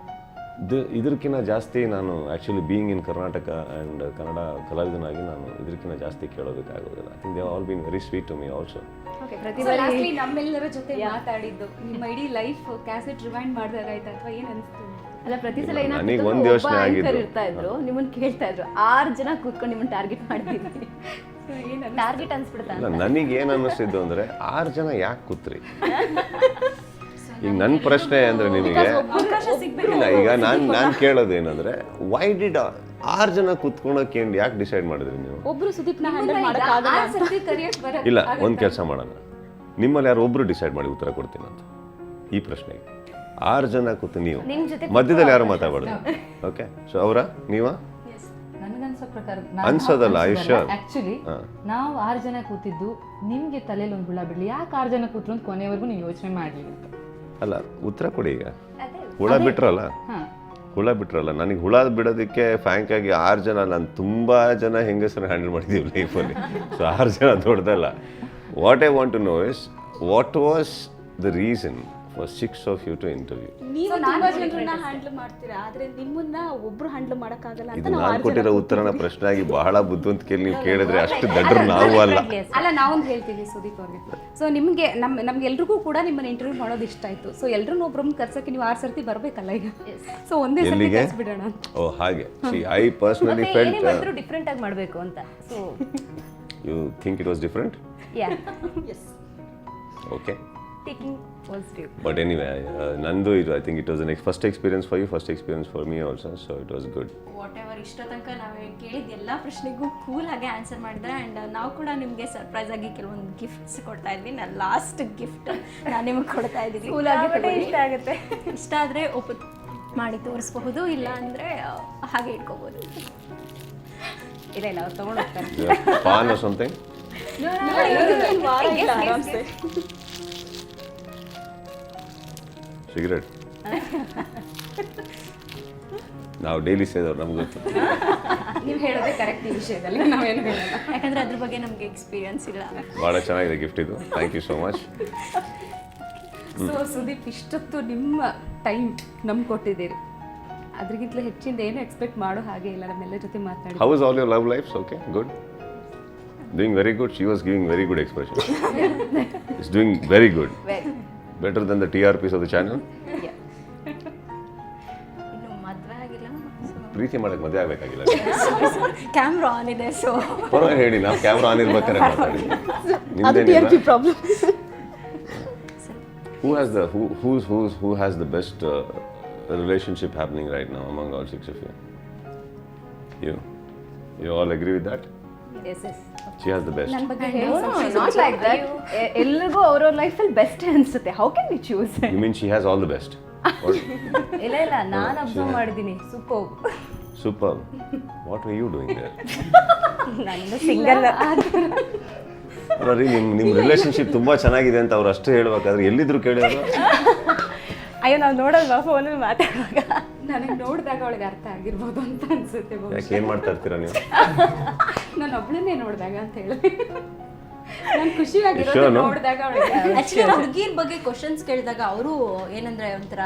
Speaker 3: ಇದಕ್ಕಿಂತ ಜಾಸ್ತಿ ನಾನು actually being in Karnataka and Kannada ಕಲಾವಿದನಾಗಿ ನಾನು ಇದಕ್ಕಿಂತ ಜಾಸ್ತಿ ಕೇಳೋದಕ್ಕಾಗೋದಿಲ್ಲ. I think they all been very sweet to me also.
Speaker 5: Lastly ನಮ್ಮೆಲ್ಲರ ಜೊತೆ ಮಾತಾಡಿದ್ದು ನಿಮ್ಮ ಇಡೀ ಲೈಫ್ ಕ್ಯಾಸೆಟ್ ರಿವೈಂಡ್ ಮಾಡಿದಾಗ ಆಯ್ತಾ ಅಥವಾ ಏನು ಅನಿಸ್ತು?
Speaker 2: ಅಲ್ಲ, ಪ್ರತಿ ಸಲ
Speaker 3: ನನಗೆ ಒಂದು ಯೋಚನೆ ಆಗಿದ್ದು,
Speaker 2: ಇರ್ತಾ ಇದ್ರು, ನಿಮ್ಮನ್ನ ಕೇಳ್ತಾ ಇದ್ರು, 6 ಜನ ಕೂತ್ಕೊಂಡು ನಿಮ್ಮನ್ನ ಟಾರ್ಗೆಟ್ ಮಾಡಿದ್ದೀವಿ. ಟಾರ್ಗೆಟ್ ಅನ್ಸ್ಬಿಡ್ತಾ?
Speaker 3: ಇಲ್ಲ, ನನಗೇನು ಅನ್ನಿಸ್ತಿದ್ದು ಅಂದರೆ 6 ಜನ ಯಾಕೆ ಕೂತ್ರಿ? ಈಗ ನನ್ನ ಪ್ರಶ್ನೆ ಅಂದರೆ ನಿಮಗೆ ಇಲ್ಲ, ಈಗ ನಾನು ಕೇಳೋದೇನಂದರೆ ವೈ ಡಿಡ್ 6 ಜನ ಕೂತ್ಕೊಳಕ್ಕೆ ಯಾಕೆ ಡಿಸೈಡ್ ಮಾಡಿದ್ರಿ ನೀವು?
Speaker 5: ಒಬ್ರು ಸುದೀಪ್ನ ಹ್ಯಾಂಡಲ್ ಮಾಡೋಕ್ಕಾಗಲ್ಲ ಅಂತ.
Speaker 3: ಇಲ್ಲ, ಒಂದು ಕೆಲಸ ಮಾಡೋಣ, ನಿಮ್ಮಲ್ಲಿ ಯಾರು ಒಬ್ರು ಡಿಸೈಡ್ ಮಾಡಿ ಉತ್ತರ ಕೊಡ್ತೀನಿ ಅಂತ ಈ ಪ್ರಶ್ನೆಗೆ. 6 ಜನ ಕೂತು ನೀವು ಮಧ್ಯದಲ್ಲಿ ಯಾರು ಮಾತಾಡೋದು? ಓಕೆ, ಸೊ ಅವರ ನೀವ
Speaker 6: ನನಗನ್ಸೋ ಪ್ರಕಾರ
Speaker 3: ಅನ್ಸೋದಲ್ಲ ಐಶ್ವರ್.
Speaker 6: ಆಕ್ಚುಲಿ ನಾವು 6 ಜನ ಕೂತಿದ್ದು ನಿಮ್ಗೆ ತಲೆಯಲ್ಲಿ ಒಂದು ಹುಳ ಬಿಡ್ಲಿ, ಯಾಕೆ 6 ಜನ ಕೂತ್ರು ಅಂತ ಕೊನೆವರೆಗೂ ನೀವು ಯೋಚನೆ ಮಾಡಲಿ ಅಂತ.
Speaker 3: ಅಲ್ಲ, ಉತ್ತರ ಕೊಡಿ. ಈಗ ಹುಳ ಬಿಟ್ರಲ್ಲ, ಹುಳ ಬಿಟ್ರಲ್ಲ, ನನಗೆ ಹುಳ ಬಿಡೋದಕ್ಕೆ ಫ್ರ್ಯಾಂಕ್ ಆಗಿ 6 ಜನ, ನಾನು ತುಂಬ ಜನ ಹೆಂಗಸರನ್ನ ಹ್ಯಾಂಡಲ್ ಮಾಡಿದ್ದೀವಿ ಲೈಫಲ್ಲಿ. ಸೊ 6 ಜನ ದೊಡ್ಡದಲ್ಲ. What I want to know is what was the reason for 6 of you to interview?
Speaker 5: ನೀವು ತುಂಬಾ ಜನರನ್ನ ಹ್ಯಾಂಡಲ್ ಮಾಡ್ತೀರಾ, ಆದ್ರೆ ನಿಮ್ಮನ್ನ ಒಬ್ರು ಹ್ಯಾಂಡಲ್ ಮಾಡಕ್ಕಾಗಲ್ಲ ಅಂತ
Speaker 3: ಇದು ನಾನು ಕೊಟ್ಟಿರೋ ಉತ್ತರನ ಪ್ರಶ್ನೆ ಆಗಿ ಬಹಳ ಬುದ್ಧಿವಂತಿಕೆಯಲ್ಲಿ ನೀವು ಕೇಳಿದ್ರೆ ಅಷ್ಟು ದಡ್ಡರು ನಾವು ಅಲ್ಲ.
Speaker 5: ಅಲ್ಲ, ನಾವೊಂದು ಹೇಳ್ತೀವಿ ಸುದೀಪ್ ಅವ್ರಿಗೆ. ಸೊ ನಿಮಗೆ ನಮ್ಗೆಲ್ರಿಗೂ ಕೂಡ ನಿಮ್ಮನ್ನ ಇಂಟರ್ವ್ಯೂ ಮಾಡೋದು ಇಷ್ಟ ಆಯ್ತು. ಸೊ ಎಲ್ರನ್ನೂ ಒಬ್ರನ್ನ ಕರ್ಸಕ್ಕೆ ನೀವು 6 ಸರ್ತಿ ಬರ್ಬೇಕಲ್ಲ ಈಗ. ಸೊ ಒಂದೇ ಸರ್ತಿ ಕರ್ಸ್ಬಿಡೋಣ ಅಂತ.
Speaker 3: ಓ ಹಾಗೆ. ಐ ಪರ್ಸನಲಿ ಫೆಲ್ಟ್
Speaker 2: ಡಿಫ್ರೆಂಟ್ ಆಗಿ ಮಾಡಬೇಕು ಅಂತ. So
Speaker 3: you think it was different?
Speaker 2: Yeah,
Speaker 5: yes,
Speaker 3: okay.
Speaker 2: Taking positive.
Speaker 3: But anyway, ನಂದು ಇದು I think it was the first experience for you, first experience for me also. So it was good.
Speaker 7: Whatever ಇಷ್ಟ ತನಕ ನಾವು ಕೇಳಿದ ಎಲ್ಲ ಪ್ರಶ್ನೆಗೂ cool ಆಗಿ answer ಮಾಡಿದ್ರೆ. ಆ್ಯಂಡ್ ನಾವು ಕೂಡ ನಿಮಗೆ ಸರ್ಪ್ರೈಸ್ ಆಗಿ ಕೆಲವೊಂದು ಗಿಫ್ಟ್ಸ್ ಕೊಡ್ತಾ ಇದ್ವಿ. ನಾನು ಲಾಸ್ಟ್ ಗಿಫ್ಟ್ ನಾನು ನಿಮಗೆ ಕೊಡ್ತಾ ಇದ್ದೀನಿ.
Speaker 2: ಕೂಲ್ ಆಗಿ ಇಷ್ಟ ಆಗುತ್ತೆ.
Speaker 7: ಇಷ್ಟ ಆದರೆ ಓಪನ್ ಮಾಡಿ ತೋರಿಸ್ಬಹುದು, ಇಲ್ಲ ಅಂದರೆ ಹಾಗೆ ಇಟ್ಕೋಬೋದು.
Speaker 2: ಇಲ್ಲ ಇಲ್ಲ, ಅವ್ರು ತೊಗೊಂಡು ಹೋಗ್ತಾರೆ.
Speaker 3: PAN or something? ಸಿಗರೇಟ್ ನಾವು ಡೈಲಿ ಸೇದವ್ರು, ನಮ್ಗೆ ಗೊತ್ತು.
Speaker 5: ನೀವು ಹೇಳೋದೇ ಕರೆಕ್ಟ್ ಈ ವಿಷಯದಲ್ಲಿ, ನಾವೇನು ಹೇಳೋಣ,
Speaker 7: ಯಾಕಂದರೆ ಅದ್ರ ಬಗ್ಗೆ ನಮಗೆ ಎಕ್ಸ್ಪೀರಿಯನ್ಸ್ ಇಲ್ಲ.
Speaker 3: ಭಾಳ ಚೆನ್ನಾಗಿದೆ ಗಿಫ್ಟ್ ಇದು. Thank you so much.
Speaker 5: So Sudeep, ಇಷ್ಟೊತ್ತು ನಿಮ್ಮ ಟೈಮ್ ನಮ್ಗೆ ಕೊಟ್ಟಿದ್ದೀರಿ. ಅದ್ರಿಗಿಂತಲೂ ಹೆಚ್ಚಿಂದ ಏನು ಎಕ್ಸ್ಪೆಕ್ಟ್ ಮಾಡೋ ಹಾಗೆ ಇಲ್ಲ. ನಮ್ಮೆಲ್ಲರ ಜೊತೆ ಮಾತಾಡಿ.
Speaker 3: How is all your love lives? Okay, good. Doing very good. She was giving very good expression. It's doing very good. Better than the TRPs of the channel.
Speaker 7: ಇನ್ನು ಮದುವೆ ಆಗಿಲ್ಲ,
Speaker 3: ಪ್ರೀತಿ ಮಾಡಕ್ಕೆ ಮದುವೆ ಆಗಬೇಕಾಗಿಲ್ಲ.
Speaker 7: ಕ್ಯಾಮ್ರಾ ಆನ್ ಇದೆ. ಸೊ
Speaker 3: ಪರವಾಗಿ ಹೇಳಿ, ನಾವು camera on ಇರ್ಬೇಕಾದ್ರೆ ಮಾತಾಡಿ.
Speaker 5: TRP problem.
Speaker 3: Who has the best relationship happening right now among all 6 of you? You all agree with that?
Speaker 2: Yes, yes.
Speaker 3: She has the best.
Speaker 5: ನನ್ನ ಬಗ್ಗೆ
Speaker 2: ನಾಟ್ ಲೈಕ್ ದಟ್. ಎಲ್ರಿಗೂ ಅವ್ರವ್ರ ಲೈಫಲ್ಲಿ ಬೆಸ್ಟ್ ಅನ್ಸುತ್ತೆ. How can we choose?
Speaker 3: You mean she has all the best?
Speaker 2: ಇಲ್ಲ ಇಲ್ಲ, ನಾನು observe ಮಾಡಿದ್ದೀನಿ. Super.
Speaker 3: Superb. What were you doing there?
Speaker 2: ನಾನು ಸಿಂಗಲ್.
Speaker 3: ಅಲ್ಲ, ನಿಮ್ಮ ರಿಲೇಶನ್ಶಿಪ್ ತುಂಬಾ ಚೆನ್ನಾಗಿದೆ ಅಂತ ಅವ್ರು ಅಷ್ಟೇ ಹೇಳ್ಬೇಕಾದ್ರೆ ಎಲ್ಲಿದ್ರು ಕೇಳಿದ್ರು.
Speaker 2: ಅಯ್ಯೋ, ನಾವು ನೋಡಲ್ವಾ ಫೋನಲ್ಲಿ ಮಾತಾಡುವಾಗ?
Speaker 5: ನನಗೆ ನೋಡಿದಾಗ ಅವಳಿಗೆ ಅರ್ಥ ಆಗಿರ್ಬೋದು ಅಂತ ಅನ್ಸುತ್ತೆ.
Speaker 3: ಯಾಕೆ ಏನು ಮಾಡ್ತಾ ಇರ್ತೀರಾ ನೀವು?
Speaker 5: ನಾನು ಒಬ್ಳನ್ನೇ ನೋಡಿದಾಗ ಅಂತ ಹೇಳಿ. ನಾನು ಖುಷಿಯಾಗಿರೋದು
Speaker 3: Sure, no?
Speaker 5: ನೋಡಿದಾಗ ಅವಳಿಗೆ
Speaker 7: ಆಕ್ಚುಲಿ ಹುಡುಗಿರ್ ಬಗ್ಗೆ ಕ್ವಶನ್ಸ್ ಕೇಳಿದಾಗ ಅವರು ಏನಂದ್ರೆ ಒಂಥರ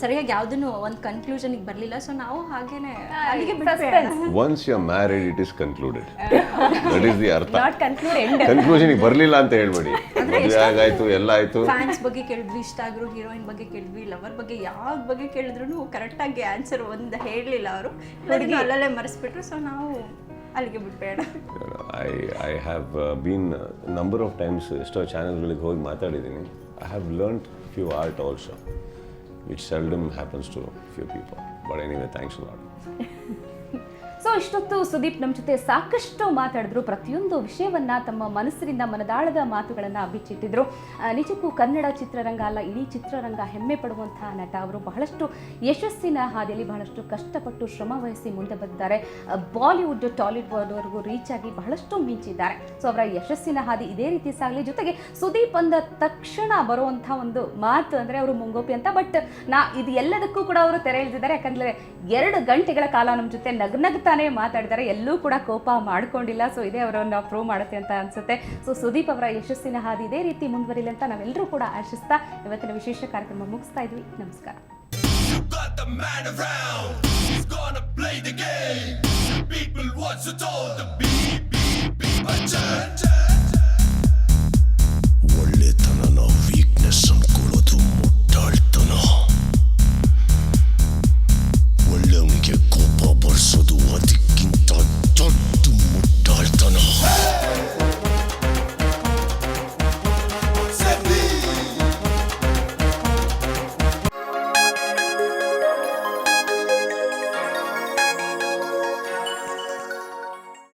Speaker 7: ಸರಿಯಾಗಿ ಯಾವ್ದನ್ನು ಒಂದು ಕನ್ಕ್ಲೂಷನ್ಗೆ ಬರಲಿಲ್ಲ. ಸೊ ನಾವು ಹಾಗೇನೆ ಅಲ್ಲಿಗೆ ಬಿಟ್ಬಿಡೋಣ.
Speaker 3: Once you are married it is concluded. That is the ಅರ್ಥ.
Speaker 2: Not conclude end.
Speaker 3: ಕನ್ಕ್ಲೂಷನ್ಗೆ ಬರಲಿಲ್ಲ ಅಂತ ಹೇಳ್ಬೇಡಿ. ಮದುವೆ ಆಗಾಯ್ತು, ಎಲ್ಲ ಆಯ್ತು.
Speaker 7: ಫ್ಯಾನ್ಸ್ ಬಗ್ಗೆ ಕೇಳಿದ್ವಿ, ಇಷ್ಟ ಆಗಿರೋ ಹೀರೋಯಿನ್ ಬಗ್ಗೆ ಕೇಳಿದ್ವಿ, ಲವರ್ ಬಗ್ಗೆ ಯಾವ ಬಗ್ಗೆ ಕೇಳಿದ್ರು ಕರೆಕ್ಟಾಗಿ ಆನ್ಸರ್ ಒಂದು ಹೇಳಲಿಲ್ಲ ಅವರು. ಹುಡುಗಿ ಅಲ್ಲಲ್ಲೇ ಮರೆಸ್ಬಿಟ್ರು. ಸೊ ನಾವು ಅಲ್ಲಿಗೆ ಬಿಟ್ಬೇಡ.
Speaker 3: I have been number of times ಎಷ್ಟೋ ಚಾನೆಲ್ಗಳಿಗೆ ಹೋಗಿ ಮಾತಾಡಿದ್ದೀನಿ. I have learned few art also which seldom happens to few people. But anyway thanks a lot.
Speaker 2: So ಇಷ್ಟೊತ್ತು ಸುದೀಪ್ ನಮ್ಮ ಜೊತೆ ಸಾಕಷ್ಟು ಮಾತಾಡಿದ್ರು, ಪ್ರತಿಯೊಂದು ವಿಷಯವನ್ನ ತಮ್ಮ ಮನಸ್ಸಿನಿಂದ ಮನದಾಳದ ಮಾತುಗಳನ್ನ ಬಿಚ್ಚಿಟ್ಟಿದ್ರು. ನಿಜಕ್ಕೂ ಕನ್ನಡ ಚಿತ್ರರಂಗ ಅಲ್ಲ, ಇಡೀ ಚಿತ್ರರಂಗ ಹೆಮ್ಮೆ ಪಡುವಂತಹ ನಟ ಅವರು. ಬಹಳಷ್ಟು ಯಶಸ್ಸಿನ ಹಾದಿಯಲ್ಲಿ ಬಹಳಷ್ಟು ಕಷ್ಟಪಟ್ಟು ಶ್ರಮ ವಹಿಸಿ ಮುಂದೆ ಬಂದಿದ್ದಾರೆ. ಬಾಲಿವುಡ್ ಟಾಲಿವುಡ್ವರೆಗೂ ರೀಚ್ ಆಗಿ ಬಹಳಷ್ಟು ಮಿಂಚಿದ್ದಾರೆ. ಸೊ ಅವರ ಯಶಸ್ಸಿನ ಹಾದಿ ಇದೇ ರೀತಿ ಸಾಗಲಿ. ಜೊತೆಗೆ ಸುದೀಪ್ ಅಂದ ತಕ್ಷಣ ಬರುವಂಥ ಒಂದು ಮಾತು ಅಂದರೆ ಅವರು ಮುಂಗೋಪಿ ಅಂತ. ಬಟ್ ಇದು ಎಲ್ಲದಕ್ಕೂ ಕೂಡ ಅವರು ತೆರೆ ಎಳೆದಿದ್ದಾರೆ. ಯಾಕಂದರೆ 2 ಗಂಟೆಗಳ ಕಾಲ ನಮ್ಮ ಜೊತೆ ನಗ್ನಗ್ತಾನೆ ಮಾತಾಡಿದ್ದಾರೆ, ಎಲ್ಲೂ ಕೂಡ ಕೋಪ ಮಾಡ್ಕೊಂಡಿಲ್ಲ. ಸೊ ಇದೇ ಅವರನ್ನು ಪ್ರೂವ್ ಮಾಡುತ್ತೆ ಅಂತ ಅನ್ಸುತ್ತೆ. ಸೊ ಸುದೀಪ್ ಅವರ ಯಶಸ್ಸಿನ ಹಾದಿ ಇದೇ ರೀತಿ ಮುಂದುವರಿಲಿ ಅಂತ ನಾವೆಲ್ಲರೂ ಕೂಡ ಆಶಿಸ್ತಾ ಇವತ್ತಿನ ವಿಶೇಷ ಕಾರ್ಯಕ್ರಮ ಮುಗಿಸ್ತಾ ಇದ್ವಿ. ನಮಸ್ಕಾರ.
Speaker 1: You got the man around, he's gonna play the game. People what's it all the beep, beep, beep,